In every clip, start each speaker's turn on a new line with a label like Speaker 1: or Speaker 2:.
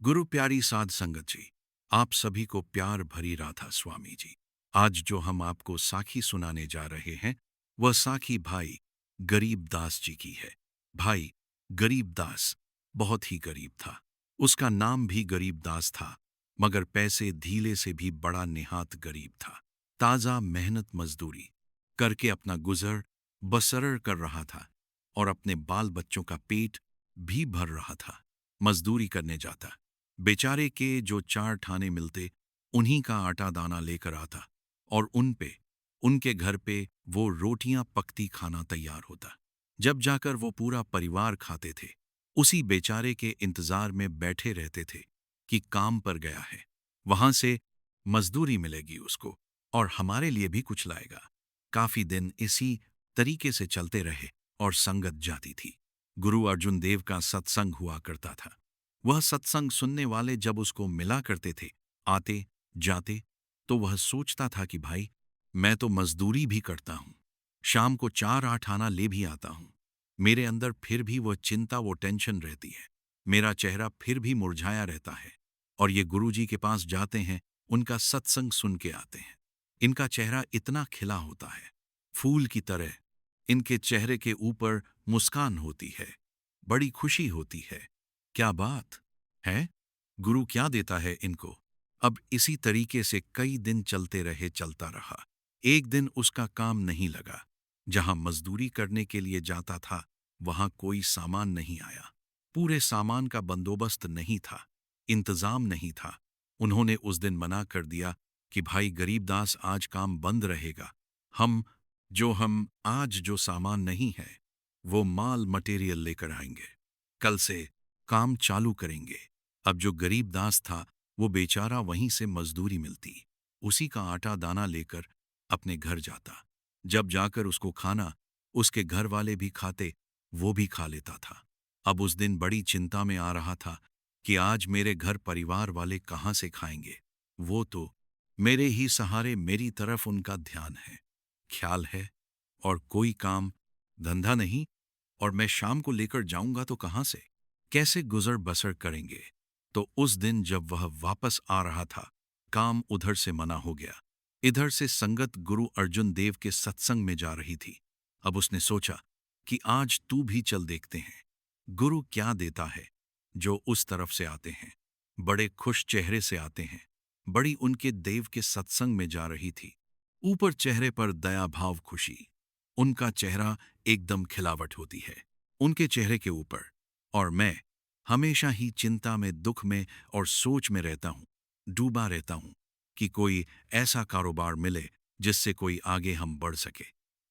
Speaker 1: गुरु प्यारी साध संगत जी, आप सभी को प्यार भरी राधा स्वामी जी। आज जो हम आपको साखी सुनाने जा रहे हैं वह साखी भाई गरीब दास जी की है। भाई गरीब दास बहुत ही गरीब था। उसका नाम भी गरीब दास था, मगर पैसे धीले से भी बड़ा निहात गरीब था। ताजा मेहनत मजदूरी करके अपना गुजर बसर कर रहा था और अपने बाल बच्चों का पेट भी भर रहा था। मजदूरी करने जाता, बेचारे के जो चार ठाने मिलते उन्हीं का आटा दाना लेकर आता और उन पे उनके घर पे वो रोटियां पकती खाना तैयार होता। जब जाकर वो पूरा परिवार खाते थे, उसी बेचारे के इंतजार में बैठे रहते थे कि काम पर गया है, वहां से मजदूरी मिलेगी उसको और हमारे लिए भी कुछ लाएगा। काफी दिन इसी तरीके से चलते रहे और संगत जाती थी। गुरु अर्जुन देव का सत्संग हुआ करता था। वह सत्संग सुनने वाले जब उसको मिला करते थे, आते जाते, तो वह सोचता था कि भाई, मैं तो मजदूरी भी करता हूं, शाम को 4-8 आना ले भी आता हूं, मेरे अंदर फिर भी वह चिंता वो टेंशन रहती है, मेरा चेहरा फिर भी मुरझाया रहता है। और ये गुरुजी के पास जाते हैं, उनका सत्संग सुन के आते हैं, इनका चेहरा इतना खिला होता है, फूल की तरह। इनके चेहरे के ऊपर मुस्कान होती है, बड़ी खुशी होती है। क्या बात है, गुरु क्या देता है इनको। अब इसी तरीके से कई दिन चलते रहे, चलता रहा। एक दिन उसका काम नहीं लगा। जहां मजदूरी करने के लिए जाता था, वहां कोई सामान नहीं आया। पूरे सामान का बंदोबस्त नहीं था, इंतजाम नहीं था। उन्होंने उस दिन मना कर दिया कि भाई गरीबदास, आज काम बंद रहेगा। हम आज जो सामान नहीं है वो माल मटेरियल लेकर आएंगे, कल से काम चालू करेंगे। अब जो गरीब दास था वो बेचारा वहीं से मजदूरी मिलती, उसी का आटा दाना लेकर अपने घर जाता। जब जाकर उसको खाना उसके घर वाले भी खाते, वो भी खा लेता था। अब उस दिन बड़ी चिंता में आ रहा था कि आज मेरे घर परिवार वाले कहाँ से खाएंगे। वो तो मेरे ही सहारे, मेरी तरफ उनका ध्यान है, ख्याल है, और कोई काम धंधा नहीं। और मैं शाम को लेकर जाऊंगा तो कहां से, कैसे गुजर बसर करेंगे। तो उस दिन जब वह वापस आ रहा था, काम उधर से मना हो गया, इधर से संगत गुरु अर्जुन देव के सत्संग में जा रही थी। अब उसने सोचा कि आज तू भी चल, देखते हैं गुरु क्या देता है। जो उस तरफ से आते हैं, बड़े खुश चेहरे से आते हैं, बड़ी उनके देव के सत्संग में जा रही थी। ऊपर चेहरे पर दया भाव खुशी, उनका चेहरा एकदम खिलावट होती है उनके चेहरे के ऊपर। और मैं हमेशा ही चिंता में, दुख में और सोच में रहता हूं, डूबा रहता हूं कि कोई ऐसा कारोबार मिले जिससे कोई आगे हम बढ़ सके।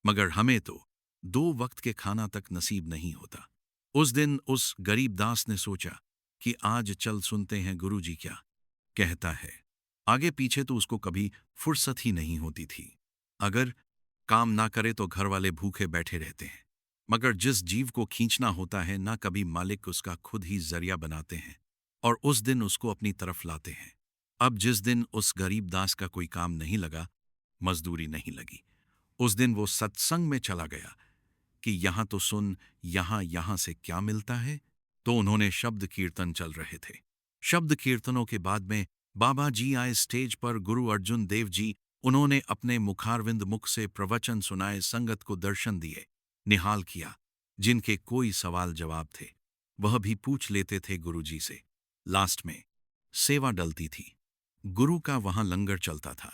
Speaker 1: मगर हमें तो 2 वक्त के खाना तक नसीब नहीं होता। उस दिन उस गरीब दास ने सोचा कि आज चल सुनते हैं गुरुजी क्या कहता है। आगे पीछे तो उसको कभी फुर्सत ही नहीं होती थी। अगर काम ना करे तो घर वाले भूखे बैठे रहते हैं, मगर जिस जीव को खींचना होता है ना, कभी मालिक उसका खुद ही जरिया बनाते हैं और उस दिन उसको अपनी तरफ लाते हैं। अब जिस दिन उस गरीब दास का कोई काम नहीं लगा, मजदूरी नहीं लगी, उस दिन वो सत्संग में चला गया कि यहां तो सुन, यहां यहां से क्या मिलता है। तो उन्होंने शब्द कीर्तन चल रहे थे। शब्द कीर्तनों के बाद में बाबा जी आए स्टेज पर, गुरु अर्जुन देव जी। उन्होंने अपने मुखारविंद मुख से प्रवचन सुनाए, संगत को दर्शन दिए, निहाल किया। जिनके कोई सवाल जवाब थे वह भी पूछ लेते थे गुरुजी से। लास्ट में सेवा डलती थी। गुरु का वहां लंगर चलता था,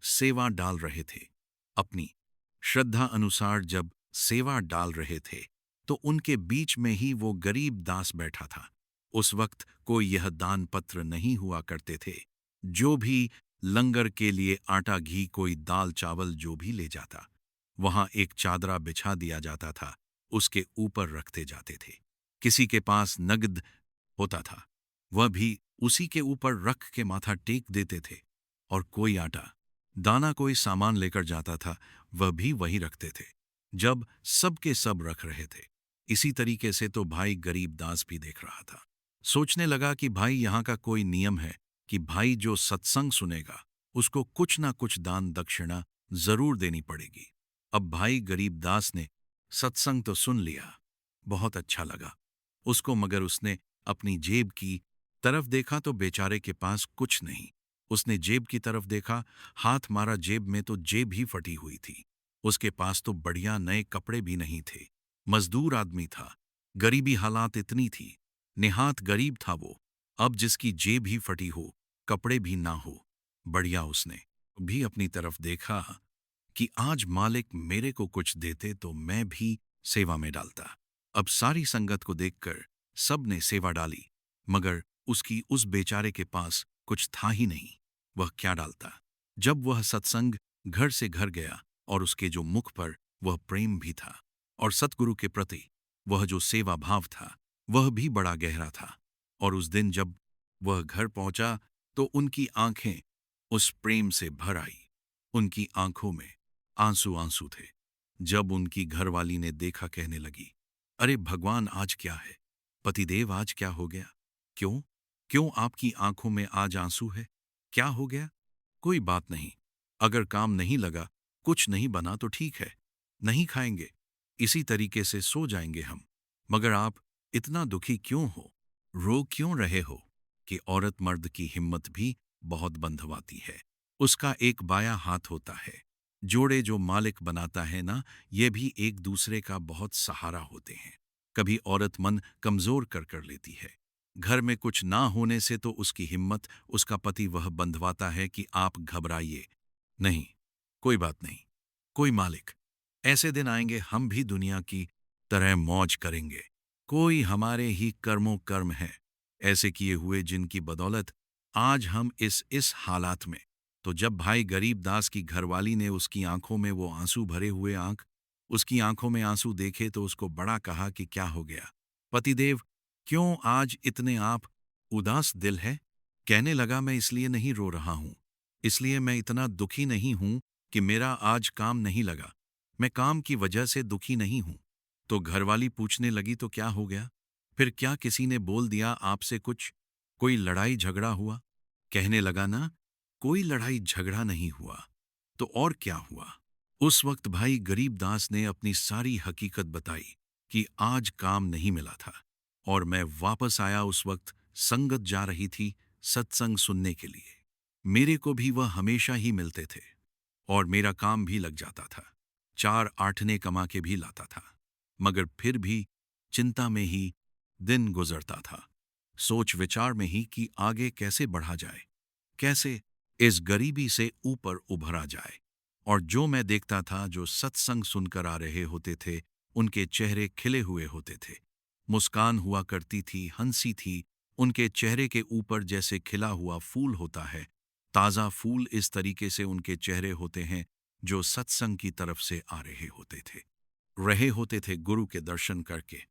Speaker 1: सेवा डाल रहे थे। अपनी श्रद्धा अनुसार जब सेवा डाल रहे थे तो उनके बीच में ही वो गरीब दास बैठा था। उस वक्त कोई यह दान पत्र नहीं हुआ करते थे। जो भी लंगर के लिए आटा घी, कोई दाल चावल जो भी ले जाता, वहां एक चादरा बिछा दिया जाता था, उसके ऊपर रखते जाते थे। किसी के पास नगद होता था, वह भी उसी के ऊपर रख के माथा टेक देते थे। और कोई आटा दाना, कोई सामान लेकर जाता था, वह भी वही रखते थे। जब सब के सब रख रहे थे, इसी तरीके से तो भाई गरीब दास भी देख रहा था। सोचने लगा कि भाई, यहां का कोई नियम है कि भाई जो सत्संग सुनेगा उसको कुछ ना कुछ दान दक्षिणा जरूर देनी पड़ेगी। अब भाई गरीब दास ने सत्संग तो सुन लिया, बहुत अच्छा लगा उसको, मगर उसने अपनी जेब की तरफ देखा तो बेचारे के पास कुछ नहीं। उसने जेब की तरफ देखा, हाथ मारा जेब में तो जेब ही फटी हुई थी। उसके पास तो बढ़िया नए कपड़े भी नहीं थे। मजदूर आदमी था। गरीबी हालात इतनी थी। निहात गरीब था वो। अब जिसकी जेब ही फटी हो, कपड़े भी ना हो। बढ़िया उसने भी अपनी तरफ देखा कि आज मालिक मेरे को कुछ देते तो मैं भी सेवा में डालता। अब सारी संगत को देखकर सब ने सेवा डाली, मगर उसकी उस बेचारे के पास कुछ था ही नहीं। वह क्या डालता? जब वह सत्संग घर से घर गया और उसके जो मुख पर वह प्रेम भी था और सतगुरु के प्रति वह जो सेवा भाव था, वह भी बड़ा गहरा था। और उस दिन जब वह घर पहुंचा तो उनकी आंखें उस प्रेम से भर आई। उनकी आंखों में आंसू आंसू थे। जब उनकी घरवाली ने देखा, कहने लगी, अरे भगवान, आज क्या है? पतिदेव, आज क्या हो गया? क्यों क्यों आपकी आंखों में आज आंसू है? क्या हो गया? कोई बात नहीं। अगर काम नहीं लगा, कुछ नहीं बना तो ठीक है, नहीं खाएंगे, इसी तरीके से सो जाएंगे हम। मगर आप इतना दुखी क्यों हो? रो क्यों रहे हो? कि औरत मर्द की हिम्मत भी बहुत बंधवाती है। उसका एक बाया हाथ होता है। जोड़े जो मालिक बनाता है ना, ये भी एक दूसरे का बहुत सहारा होते हैं। कभी औरत मन कमजोर कर लेती है। घर में कुछ ना होने से तो उसकी हिम्मत उसका पति वह बंधवाता है कि आप घबराइए नहीं, कोई बात नहीं, कोई मालिक। ऐसे दिन आएंगे हम भी दुनिया की तरह मौज करेंगे। कोई हमारे ही कर्मों कर्म है ऐसे किए हुए जिनकी बदौलत आज हम इस हालात में। तो जब भाई गरीब दास की घरवाली ने उसकी आंखों में वो आंसू भरे हुए उसकी आंखों में आंसू देखे तो उसको बड़ा कहा कि क्या हो गया पतिदेव, क्यों आज इतने आप उदास दिल है? कहने लगा, मैं इसलिए नहीं रो रहा हूं, इसलिए मैं इतना दुखी नहीं हूं कि मेरा आज काम नहीं लगा। मैं काम की वजह से दुखी नहीं हूं। तो घरवाली पूछने लगी, तो क्या हो गया? फिर क्या किसी ने बोल दिया आपसे कुछ? कोई लड़ाई झगड़ा हुआ? कहने लगा, ना, कोई लड़ाई झगड़ा नहीं हुआ। तो और क्या हुआ? उस वक्त भाई गरीबदास ने अपनी सारी हकीकत बताई कि आज काम नहीं मिला था और मैं वापस आया। उस वक्त संगत जा रही थी सत्संग सुनने के लिए। मेरे को भी वह हमेशा ही मिलते थे और मेरा काम भी लग जाता था। 4 आठने कमा के भी लाता था, मगर फिर भी चिंता में ही दिन गुजरता था। सोच विचार में ही कि आगे कैसे बढ़ा जाए, कैसे इस गरीबी से ऊपर उभरा जाए। और जो मैं देखता था, जो सत्संग सुनकर आ रहे होते थे, उनके चेहरे खिले हुए होते थे, मुस्कान हुआ करती थी, हंसी थी। उनके चेहरे के ऊपर जैसे खिला हुआ फूल होता है, ताज़ा फूल, इस तरीके से उनके चेहरे होते हैं जो सत्संग की तरफ से आ रहे होते थे गुरु के दर्शन करके।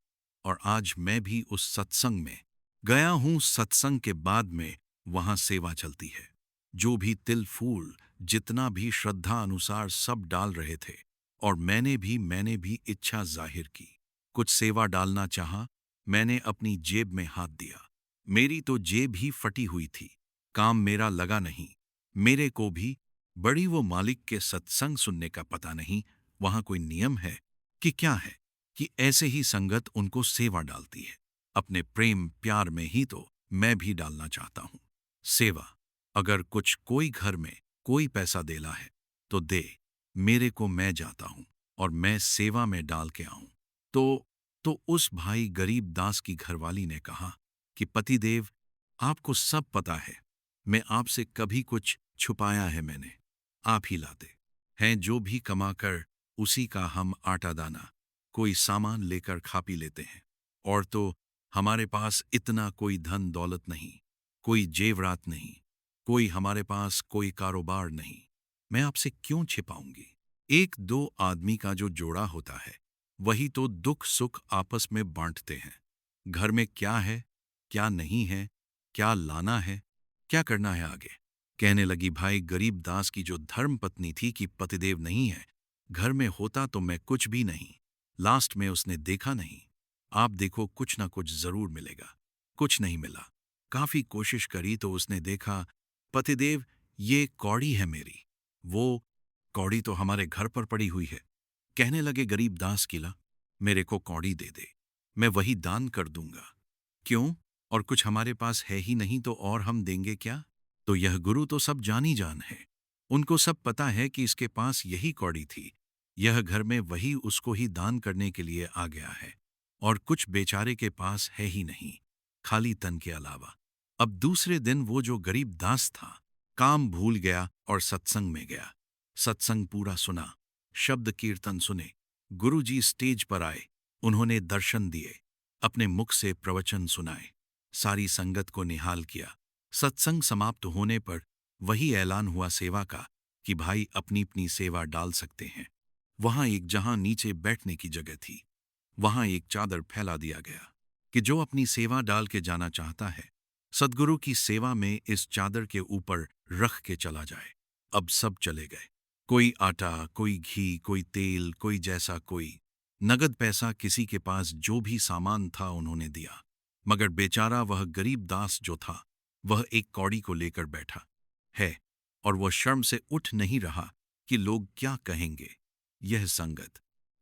Speaker 1: और आज मैं भी उस सत्संग में गया हूं। सत्संग के बाद में वहां सेवा चलती है। जो भी तिल फूल जितना भी श्रद्धा अनुसार सब डाल रहे थे, और मैंने भी इच्छा जाहिर की, कुछ सेवा डालना चाहा। मैंने अपनी जेब में हाथ दिया। मेरी तो जेब ही फटी हुई थी, काम मेरा लगा नहीं। मेरे को भी बड़ी वो मालिक के सत्संग सुनने का पता नहीं, वहां कोई नियम है कि क्या है, कि ऐसे ही संगत उनको सेवा डालती है। अपने प्रेम प्यार में ही तो मैं भी डालना चाहता हूं सेवा। अगर कुछ कोई घर में कोई पैसा देला है तो दे, मेरे को, मैं जाता हूं और मैं सेवा में डाल के आऊं। तो उस भाई गरीब दास की घरवाली ने कहा कि पतिदेव, आपको सब पता है, मैं आपसे कभी कुछ छुपाया है मैंने? आप ही लाते हैं जो भी कमा कर, उसी का हम आटा दाना कोई सामान लेकर खा पी लेते हैं। और तो हमारे पास इतना कोई धन दौलत नहीं, कोई जेवरात नहीं, कोई हमारे पास कोई कारोबार नहीं। मैं आपसे क्यों छिपाऊंगी? एक दो आदमी का जो जोड़ा होता है, वही तो दुख सुख आपस में बांटते हैं। घर में क्या है, क्या नहीं है, क्या लाना है, क्या करना है आगे। कहने लगी, भाई गरीब दास की जो धर्म पत्नी थी कि पतिदेव नहीं है, घर में होता तो मैं कुछ भी नहीं। लास्ट में उसने देखा नहीं, आप देखो कुछ ना कुछ जरूर मिलेगा। कुछ नहीं मिला। काफी कोशिश करी तो उसने देखा, पतिदेव, ये कौड़ी है मेरी। वो कौड़ी तो हमारे घर पर पड़ी हुई है। कहने लगे गरीब दास, किला मेरे को कौड़ी दे दे, मैं वही दान कर दूंगा। क्यों? और कुछ हमारे पास है ही नहीं तो और हम देंगे क्या? तो यह गुरु तो सब जानी जान है। उनको सब पता है कि इसके पास यही कौड़ी थी। यह घर में वही उसको ही दान करने के लिए आ गया है। और कुछ बेचारे के पास है ही नहीं, खाली तन के अलावा। अब दूसरे दिन वो जो गरीब दास था, काम भूल गया और सत्संग में गया। सत्संग पूरा सुना, शब्द कीर्तन सुने, गुरुजी स्टेज पर आए, उन्होंने दर्शन दिए, अपने मुख से प्रवचन सुनाए, सारी संगत को निहाल किया। सत्संग समाप्त होने पर वही ऐलान हुआ सेवा का कि भाई अपनी अपनी सेवा डाल सकते हैं। वहां एक जहां नीचे बैठने की जगह थी, वहां एक चादर फैला दिया गया कि जो अपनी सेवा डाल के जाना चाहता है, सद्गुरु की सेवा में इस चादर के ऊपर रख के चला जाए। अब सब चले गए। कोई आटा, कोई घी, कोई तेल, कोई जैसा कोई। नगद पैसा किसी के पास जो भी सामान था उन्होंने दिया। मगर बेचारा वह गरीब दास जो था, वह एक कौड़ी को लेकर बैठा है और वह शर्म से उठ नहीं रहा कि लोग क्या कहेंगे। यह संगत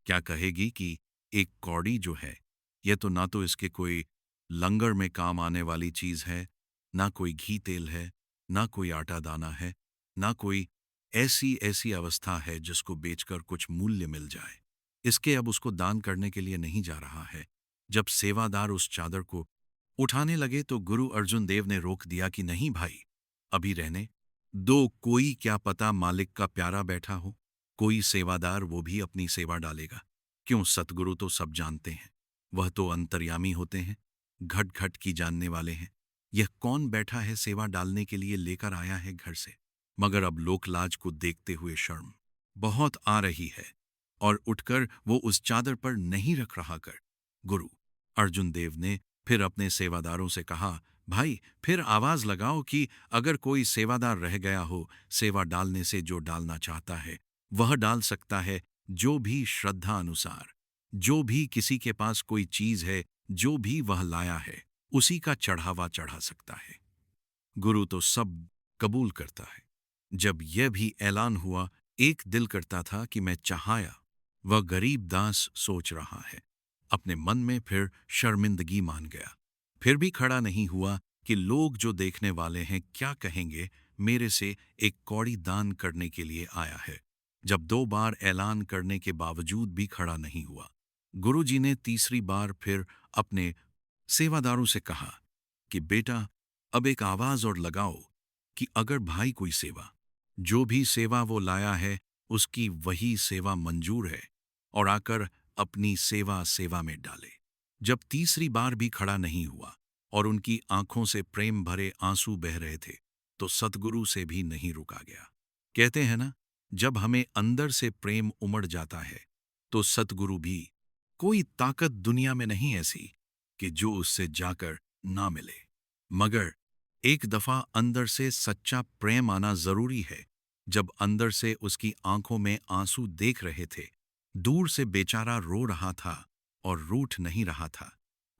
Speaker 1: क्या कहेगी कि एक कौड़ी जो है, यह तो ना तो इसके कोई लंगर में काम आने वाली चीज है, ना कोई घी तेल है, ना कोई आटा दाना है, ना कोई ऐसी ऐसी अवस्था है जिसको बेचकर कुछ मूल्य मिल जाए। इसके अब उसको दान करने के लिए नहीं जा रहा है। जब सेवादार उस चादर को उठाने लगे तो गुरु अर्जुन देव ने रोक दिया कि नहीं भाई, अभी रहने दो। कोई क्या पता मालिक का प्यारा बैठा हो, कोई सेवादार वो भी अपनी सेवा डालेगा। क्यों, सतगुरु तो सब जानते हैं, वह तो अंतर्यामी होते हैं, घट घट की जानने वाले हैं। यह कौन बैठा है सेवा डालने के लिए लेकर आया है घर से। मगर अब लोकलाज को देखते हुए शर्म बहुत आ रही है और उठकर वो उस चादर पर नहीं रख रहा कर। गुरु अर्जुन देव ने फिर अपने सेवादारों से कहा, भाई फिर आवाज लगाओ कि अगर कोई सेवादार रह गया हो, सेवा डालने से जो डालना चाहता है वह डाल सकता है, जो भी श्रद्धा अनुसार। जो भी किसी के पास कोई चीज है, जो भी वह लाया है, उसी का चढ़ावा चढ़ा सकता है। गुरु तो सब कबूल करता है। जब यह भी ऐलान हुआ, एक दिल करता था कि मैं चाहाया। वह गरीब दास सोच रहा है, अपने मन में फिर शर्मिंदगी मान गया। फिर भी खड़ा नहीं हुआ कि लोग जो देखने वाले हैं क्या कहेंगे, मेरे से एक कौड़ी दान करने के लिए आया है। जब 2 बार ऐलान करने के बावजूद भी खड़ा नहीं हुआ, गुरुजी ने तीसरी बार फिर अपने सेवादारों से कहा कि बेटा, अब एक आवाज और लगाओ कि अगर भाई कोई सेवा, जो भी सेवा वो लाया है उसकी वही सेवा मंजूर है, और आकर अपनी सेवा सेवा में डाले। जब तीसरी बार भी खड़ा नहीं हुआ और उनकी आंखों से प्रेम भरे आंसू बह रहे थे, तो सतगुरु से भी नहीं रुका गया। कहते हैं ना, जब हमें अंदर से प्रेम उमड़ जाता है तो सतगुरु भी, कोई ताकत दुनिया में नहीं ऐसी कि जो उससे जाकर ना मिले। मगर एक दफा अंदर से सच्चा प्रेम आना जरूरी है। जब अंदर से उसकी आंखों में आंसू देख रहे थे, दूर से बेचारा रो रहा था और रूठ नहीं रहा था,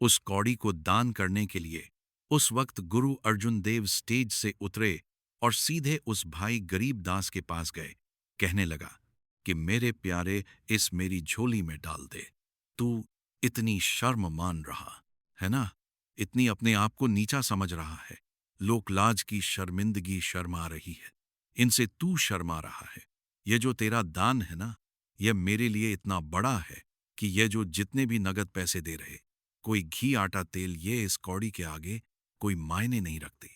Speaker 1: उस कौड़ी को दान करने के लिए उस वक्त गुरु अर्जुन देव स्टेज से उतरे और सीधे उस भाई गरीब दास के पास गए। कहने लगा कि मेरे प्यारे, इस मेरी झोली में डाल दे। तू इतनी शर्म मान रहा है ना, इतनी अपने आप को नीचा समझ रहा है, लोकलाज की शर्मिंदगी शर्मा रही है, इनसे तू शर्मा रहा है। यह जो तेरा दान है ना, यह मेरे लिए इतना बड़ा है कि यह जो जितने भी नगद पैसे दे रहे, कोई घी आटा तेल, ये इस कौड़ी के आगे कोई मायने नहीं रखते।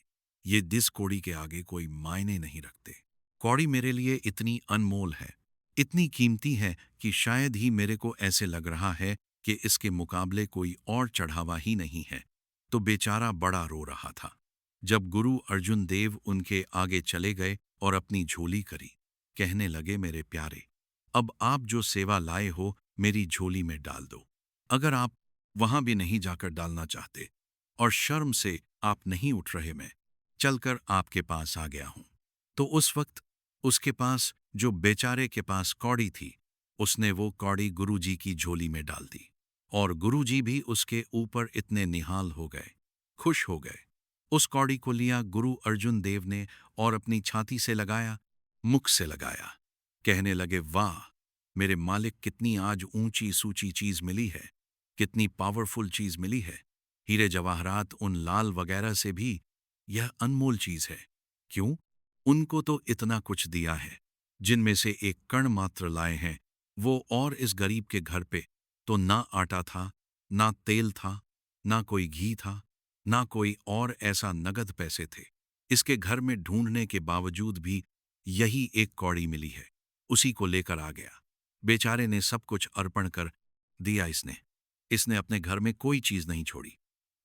Speaker 1: ये दिस कौड़ी के आगे कोई मायने नहीं रखते। कौड़ी मेरे लिए इतनी अनमोल है, इतनी कीमती है कि शायद ही मेरे को ऐसे लग रहा है कि इसके मुकाबले कोई और चढ़ावा ही नहीं है। तो बेचारा बड़ा रो रहा था। जब गुरु अर्जुन देव उनके आगे चले गए और अपनी झोली करी, कहने लगे मेरे प्यारे, अब आप जो सेवा लाए हो मेरी झोली में डाल दो। अगर आप वहां भी नहीं जाकर डालना चाहते और शर्म से आप नहीं उठ रहे, मैं चलकर आपके पास आ गया हूं। तो उस वक्त उसके पास, जो बेचारे के पास कौड़ी थी, उसने वो कौड़ी गुरुजी की झोली में डाल दी। और गुरुजी भी उसके ऊपर इतने निहाल हो गए, खुश हो गए। उस कौड़ी को लिया गुरु अर्जुन देव ने और अपनी छाती से लगाया, मुख से लगाया। कहने लगे, वाह मेरे मालिक, कितनी आज ऊंची सूची चीज मिली है, कितनी पावरफुल चीज मिली है। हीरे जवाहरात उन लाल वगैरह से भी यह अनमोल चीज है। क्यों? उनको तो इतना कुछ दिया है, जिनमें से एक कण मात्र लाए हैं वो, और इस गरीब के घर पे तो ना आटा था, ना तेल था, ना कोई घी था, ना कोई और ऐसा नगद पैसे थे। इसके घर में ढूंढने के बावजूद भी यही एक कौड़ी मिली है, उसी को लेकर आ गया। बेचारे ने सब कुछ अर्पण कर दिया। इसने इसने अपने घर में कोई चीज नहीं छोड़ी।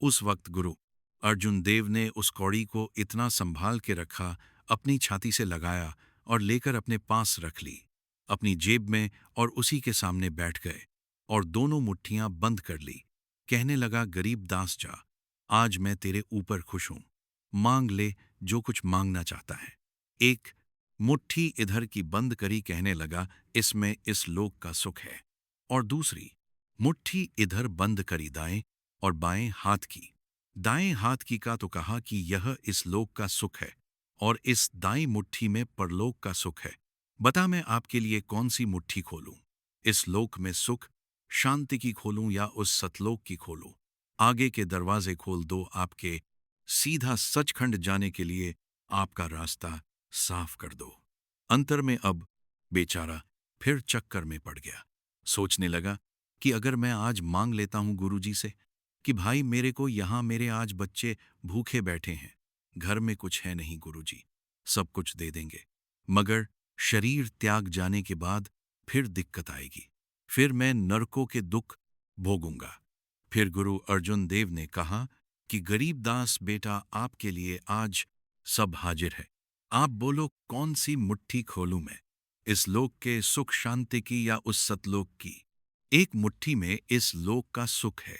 Speaker 1: उस वक्त गुरु अर्जुन देव ने उस कौड़ी को इतना संभाल के रखा, अपनी छाती से लगाया और लेकर अपने पास रख ली, अपनी जेब में, और उसी के सामने बैठ गए और दोनों मुट्ठियां बंद कर ली। कहने लगा, गरीब दास जा, आज मैं तेरे ऊपर खुश हूं, मांग ले जो कुछ मांगना चाहता है। एक मुट्ठी इधर की बंद करी, कहने लगा, इसमें इस लोक का सुख है। और दूसरी मुट्ठी इधर बंद करी दाएं और बाएं हाथ की। दाएं हाथ की का तो कहा कि यह इस लोक का सुख है, और इस दाईं मुट्ठी में परलोक का सुख है। बता, मैं आपके लिए कौन सी मुट्ठी खोलूं? इस लोक में सुख शांति की खोलूं या उस सतलोक की खोलूं? आगे के दरवाजे खोल दो आपके, सीधा सचखंड जाने के लिए आपका रास्ता साफ कर दो। अंतर में अब बेचारा फिर चक्कर में पड़ गया। सोचने लगा कि अगर मैं आज मांग लेता हूं गुरुजी से कि भाई मेरे को यहां, मेरे आज बच्चे भूखे बैठे हैं, घर में कुछ है नहीं गुरुजी, सब कुछ दे देंगे, मगर शरीर त्याग जाने के बाद फिर दिक्कत आएगी, फिर मैं नरकों के दुख भोगूंगा। फिर गुरु अर्जुन देव ने कहा कि गरीबदास बेटा, आपके लिए आज सब हाजिर है। आप बोलो कौन सी मुट्ठी खोलूं मैं, इस लोक के सुख शांति की या उस सतलोक की? एक मुट्ठी में इस लोक का सुख है,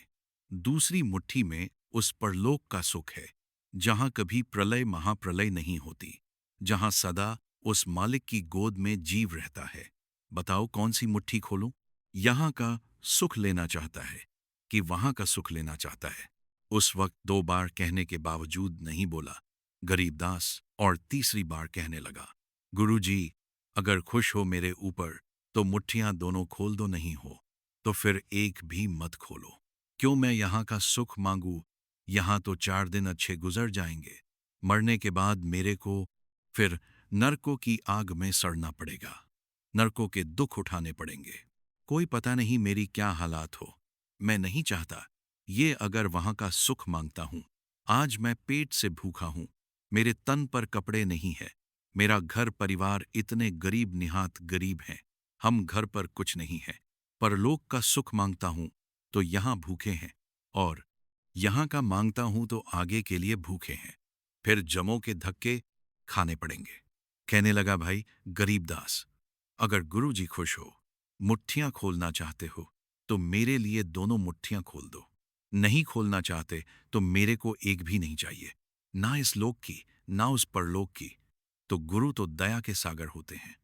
Speaker 1: दूसरी मुट्ठी में उस परलोक का सुख है, जहां कभी प्रलय महाप्रलय नहीं होती, जहां सदा उस मालिक की गोद में जीव रहता है। बताओ कौन सी मुट्ठी खोलूं? यहां का सुख लेना चाहता है कि वहां का सुख लेना चाहता है? उस वक्त दो बार कहने के बावजूद नहीं बोला गरीबदास, और तीसरी बार कहने लगा, गुरुजी, अगर खुश हो मेरे ऊपर तो मुट्ठियां दोनों खोल दो, नहीं हो तो फिर एक भी मत खोलो। क्यों मैं यहां का सुख मांगू? यहां तो 4 दिन अच्छे गुजर जाएंगे, मरने के बाद मेरे को फिर नरकों की आग में सड़ना पड़ेगा, नरकों के दुख उठाने पड़ेंगे। कोई पता नहीं मेरी क्या हालात हो, मैं नहीं चाहता ये। अगर वहां का सुख मांगता हूं, आज मैं पेट से भूखा हूं, मेरे तन पर कपड़े नहीं है, मेरा घर परिवार इतने गरीब निहात गरीब हैं, हम घर पर कुछ नहीं है। परलोक का सुख मांगता हूं तो यहां भूखे हैं, और यहां का मांगता हूं तो आगे के लिए भूखे हैं, फिर जमों के धक्के खाने पड़ेंगे। कहने लगा, भाई गरीबदास, अगर गुरुजी खुश हो, मुट्ठियां खोलना चाहते हो तो मेरे लिए दोनों मुट्ठियां खोल दो। नहीं खोलना चाहते तो मेरे को एक भी नहीं चाहिए, ना इस लोक की ना उस परलोक की। तो गुरु तो दया के सागर होते हैं,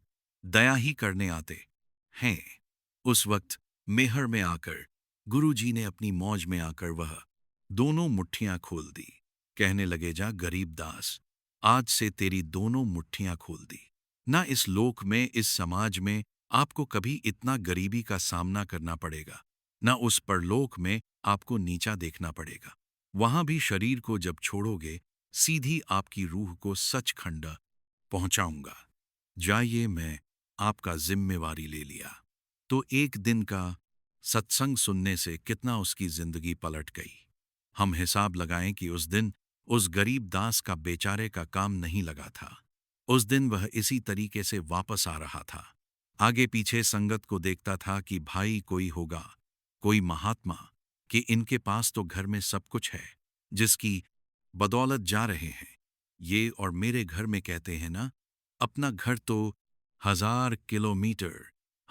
Speaker 1: दया ही करने आते हैं। उस वक्त मेहर में आकर गुरुजी ने अपनी मौज में आकर वह दोनों मुट्ठियां खोल दी। कहने लगे, जा गरीबदास, आज से तेरी दोनों मुट्ठियां खोल दी। ना इस लोक में, इस समाज में आपको कभी इतना गरीबी का सामना करना पड़ेगा, ना उस परलोक में आपको नीचा देखना पड़ेगा। वहां भी शरीर को जब छोड़ोगे, सीधी आपकी रूह को सचखंड पहुंचाऊंगा। जाइए, मैं आपका जिम्मेवारी ले लिया। तो एक दिन का सत्संग सुनने से कितना उसकी जिंदगी पलट गई। हम हिसाब लगाएं कि उस दिन उस गरीब दास का बेचारे का काम नहीं लगा था। उस दिन वह इसी तरीके से वापस आ रहा था। आगे पीछे संगत को देखता था कि भाई कोई होगा, कोई महात्मा, कि इनके पास तो घर में सब कुछ है, जिसकी बदौलत जा रहे हैं ये। और मेरे घर में कहते हैं ना, अपना घर तो 1000 किलोमीटर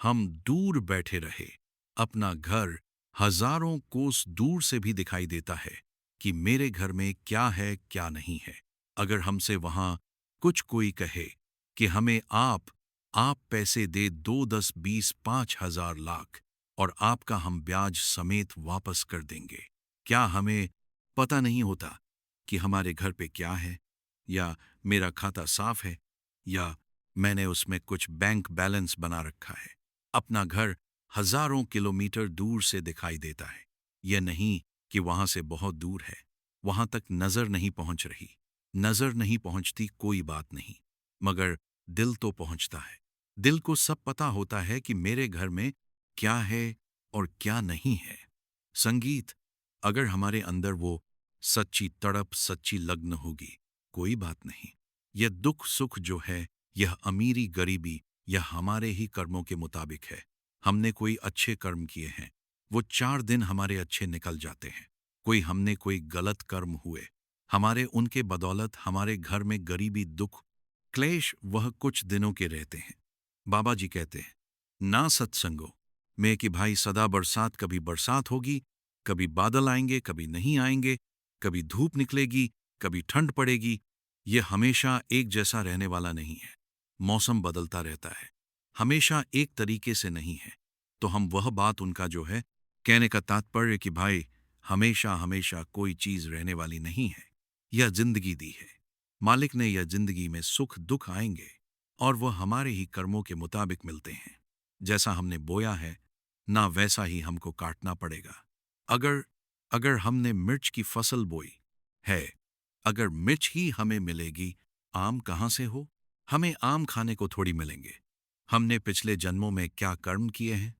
Speaker 1: हम दूर बैठे रहे, अपना घर हजारों कोस दूर से भी दिखाई देता है कि मेरे घर में क्या है क्या नहीं है। अगर हमसे वहां कुछ कोई कहे कि हमें आप पैसे दे दो, 10 20 5,000 लाख, और आपका हम ब्याज समेत वापस कर देंगे, क्या हमें पता नहीं होता कि हमारे घर पे क्या है, या मेरा खाता साफ है, या मैंने उसमें कुछ बैंक बैलेंस बना रखा है। अपना घर हजारों किलोमीटर दूर से दिखाई देता है। यह नहीं कि वहां से बहुत दूर है, वहां तक नजर नहीं पहुंच रही। नजर नहीं पहुंचती कोई बात नहीं, मगर दिल तो पहुंचता है। दिल को सब पता होता है कि मेरे घर में क्या है और क्या नहीं है। संगीत, अगर हमारे अंदर वो सच्ची तड़प, सच्ची लगन होगी, कोई बात नहीं। यह दुख सुख जो है, यह अमीरी गरीबी, यह हमारे ही कर्मों के मुताबिक है। हमने कोई अच्छे कर्म किए हैं, वो 4 दिन हमारे अच्छे निकल जाते हैं। हमने कोई गलत कर्म हुए, हमारे उनके बदौलत हमारे घर में गरीबी, दुख, क्लेश वह कुछ दिनों के रहते हैं। बाबा जी कहते हैं, ना सत्संगो में कि भाई सदा बरसात, कभी बरसात होगी, कभी बादल आएंगे, कभी नहीं आएंगे, कभी धूप निकलेगी, कभी ठंड पड़ेगी। यह हमेशा एक जैसा रहने वाला नहीं है। मौसम बदलता रहता है, हमेशा एक तरीके से नहीं है। तो हम वह बात उनका जो है, कहने का तात्पर्य कि भाई हमेशा हमेशा कोई चीज रहने वाली नहीं है। यह जिंदगी दी है मालिक ने, यह जिंदगी में सुख दुख आएंगे और वह हमारे ही कर्मों के मुताबिक मिलते हैं। जैसा हमने बोया है ना, वैसा ही हमको काटना पड़ेगा। अगर अगर हमने मिर्च की फसल बोई है, अगर मिर्च ही हमें मिलेगी, आम कहाँ से हो? हमें आम खाने को थोड़ी मिलेंगे। हमने पिछले जन्मों में क्या कर्म किए हैं,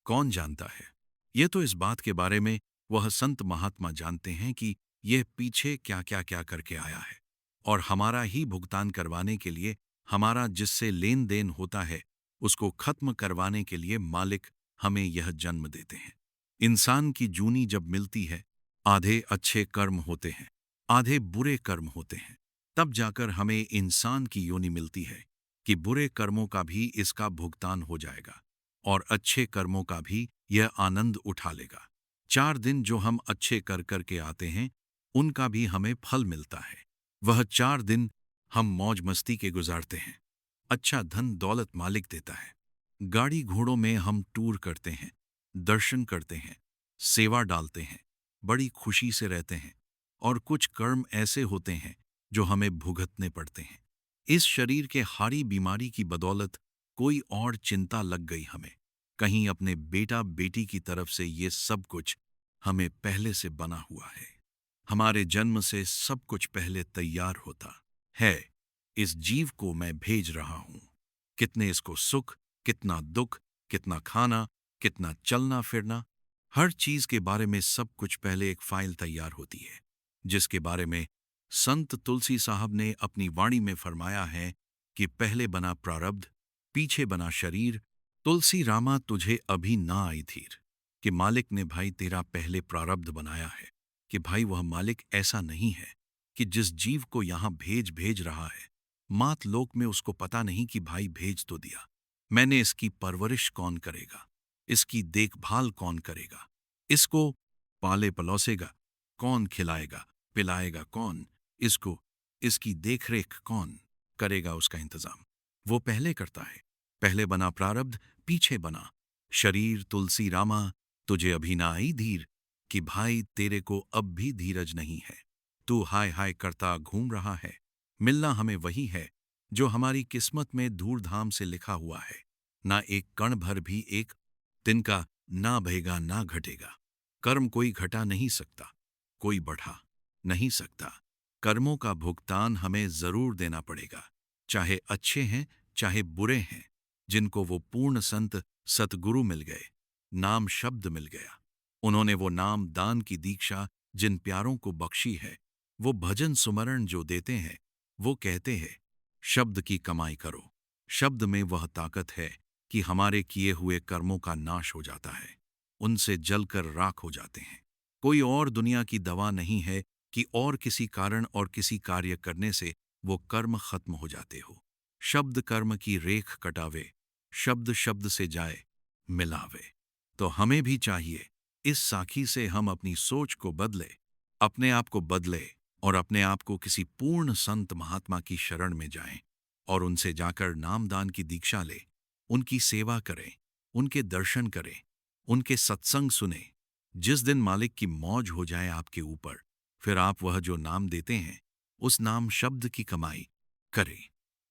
Speaker 1: कौन जानता है? ये तो इस बात के बारे में वह संत महात्मा जानते हैं कि यह पीछे क्या क्या क्या करके आया है, और हमारा ही भुगतान करवाने के लिए, हमारा जिससे लेन देन होता है उसको खत्म करवाने के लिए मालिक हमें यह जन्म देते हैं। इंसान की जूनी जब मिलती है, आधे अच्छे कर्म होते हैं, आधे बुरे कर्म होते हैं। तब जाकर हमें इंसान की योनि मिलती है कि बुरे कर्मों का भी इसका भुगतान हो जाएगा और अच्छे कर्मों का भी यह आनंद उठा लेगा। 4 दिन जो हम अच्छे कर करके आते हैं, उनका भी हमें फल मिलता है। वह 4 दिन हम मौज मस्ती के गुजारते हैं। अच्छा धन दौलत मालिक देता है। गाड़ी घोड़ों में हम टूर करते हैं, दर्शन करते हैं, सेवा डालते हैं, बड़ी खुशी से रहते हैं। और कुछ कर्म ऐसे होते हैं जो हमें भुगतने पड़ते हैं। इस शरीर के हारी बीमारी की बदौलत कोई और चिंता लग गई हमें, कहीं अपने बेटा बेटी की तरफ से ये सब कुछ हमें पहले से बना हुआ है। हमारे जन्म से सब कुछ पहले तैयार होता है। इस जीव को मैं भेज रहा हूं। कितने इसको सुख, कितना दुख, कितना खाना, कितना चलना फिरना, हर चीज के बारे में सब कुछ पहले एक फाइल तैयार होती है, जिसके बारे में संत तुलसी साहब ने अपनी वाणी में फरमाया है कि पहले बना प्रारब्ध, पीछे बना शरीर। तुलसी रामा तुझे अभी ना आई धीर, कि मालिक ने भाई तेरा पहले प्रारब्ध बनाया है। कि भाई वह मालिक ऐसा नहीं है कि जिस जीव को यहां भेज भेज रहा है, मात लोक में उसको पता नहीं कि भाई भेज तो दिया, मैंने इसकी परवरिश कौन करेगा, इसकी देखभाल कौन करेगा, इसको पाले पलोसेगा कौन, खिलाएगा पिलाएगा कौन, इसको इसकी देखरेख कौन करेगा, उसका इंतजाम वो पहले करता है। पहले बना प्रारब्ध, पीछे बना शरीर। तुलसी रामा तुझे अभी ना आई धीर, कि भाई तेरे को अब भी धीरज नहीं है। तू हाय हाय करता घूम रहा है। मिलना हमें वही है जो हमारी किस्मत में धूमधाम से लिखा हुआ है। ना एक कण भर भी एक दिन का ना बहेगा ना घटेगा। कर्म कोई घटा नहीं सकता, कोई बढ़ा नहीं सकता। कर्मों का भुगतान हमें जरूर देना पड़ेगा, चाहे अच्छे हैं चाहे बुरे हैं। जिनको वो पूर्ण संत सतगुरु मिल गए, नाम शब्द मिल गया, उन्होंने वो नाम दान की दीक्षा जिन प्यारों को बख्शी है, वो भजन सुमरण जो देते हैं, वो कहते हैं शब्द की कमाई करो। शब्द में वह ताकत है कि हमारे किए हुए कर्मों का नाश हो जाता है, उनसे जलकर राख हो जाते हैं। कोई और दुनिया की दवा नहीं है कि और किसी कारण और किसी कार्य करने से वो कर्म खत्म हो जाते हो। शब्द कर्म की रेख कटावे, शब्द शब्द से जाए मिलावे। तो हमें भी चाहिए इस साखी से हम अपनी सोच को बदले, अपने आप को बदले और अपने आप को किसी पूर्ण संत महात्मा की शरण में जाएं और उनसे जाकर नामदान की दीक्षा ले, उनकी सेवा करें, उनके दर्शन करें, उनके सत्संग सुने। जिस दिन मालिक की मौज हो जाए आपके ऊपर, फिर आप वह जो नाम देते हैं, उस नाम शब्द की कमाई करें।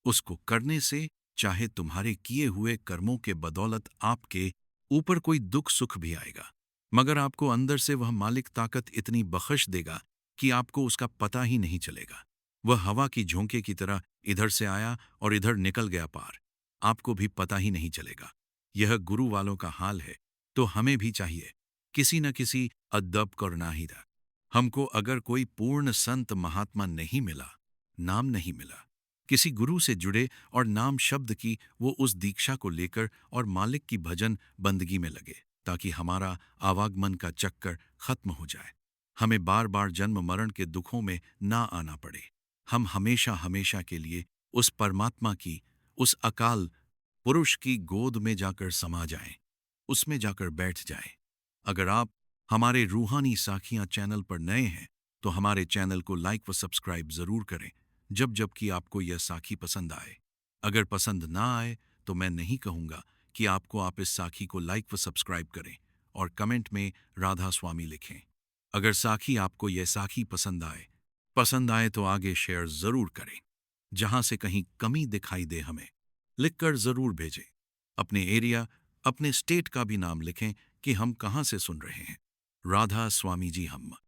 Speaker 1: उसको करने से चाहे तुम्हारे किए हुए कर्मों के बदौलत आपके ऊपर कोई दुख सुख भी आएगा, मगर आपको अंदर से वह मालिक ताकत इतनी बख्श देगा कि आपको उसका पता ही नहीं चलेगा। वह हवा की झोंके की तरह इधर से आया और इधर निकल गया पार, आपको भी पता ही नहीं चलेगा। यह गुरु वालों का हाल है, तो हमें भी चाहिए किसी न किसी अदब करना ही था। हमको अगर कोई पूर्ण संत महात्मा नहीं मिला, नाम नहीं मिला, किसी गुरु से जुड़े और नाम शब्द की वो उस दीक्षा को लेकर और मालिक की भजन बंदगी में लगे, ताकि हमारा आवागमन का चक्कर खत्म हो जाए, हमें बार बार जन्म मरण के दुखों में ना आना पड़े, हम हमेशा हमेशा के लिए उस परमात्मा की, उस अकाल पुरुष की गोद में जाकर समा जाएं, उसमें जाकर बैठ जाएं। अगर आप हमारे रूहानी साखियां चैनल पर नए हैं, तो हमारे चैनल को लाइक व सब्सक्राइब जरूर करें, जब जब कि आपको यह साखी पसंद आए। अगर पसंद ना आए तो मैं नहीं कहूंगा कि आपको आप इस साखी को लाइक व सब्सक्राइब करें और कमेंट में राधा स्वामी लिखें। अगर साखी आपको यह साखी पसंद आए तो आगे शेयर जरूर करें। जहां से कहीं कमी दिखाई दे हमें लिखकर जरूर भेजें। अपने एरिया, अपने स्टेट का भी नाम लिखें कि हम कहां से सुन रहे हैं। राधा स्वामी जी हम।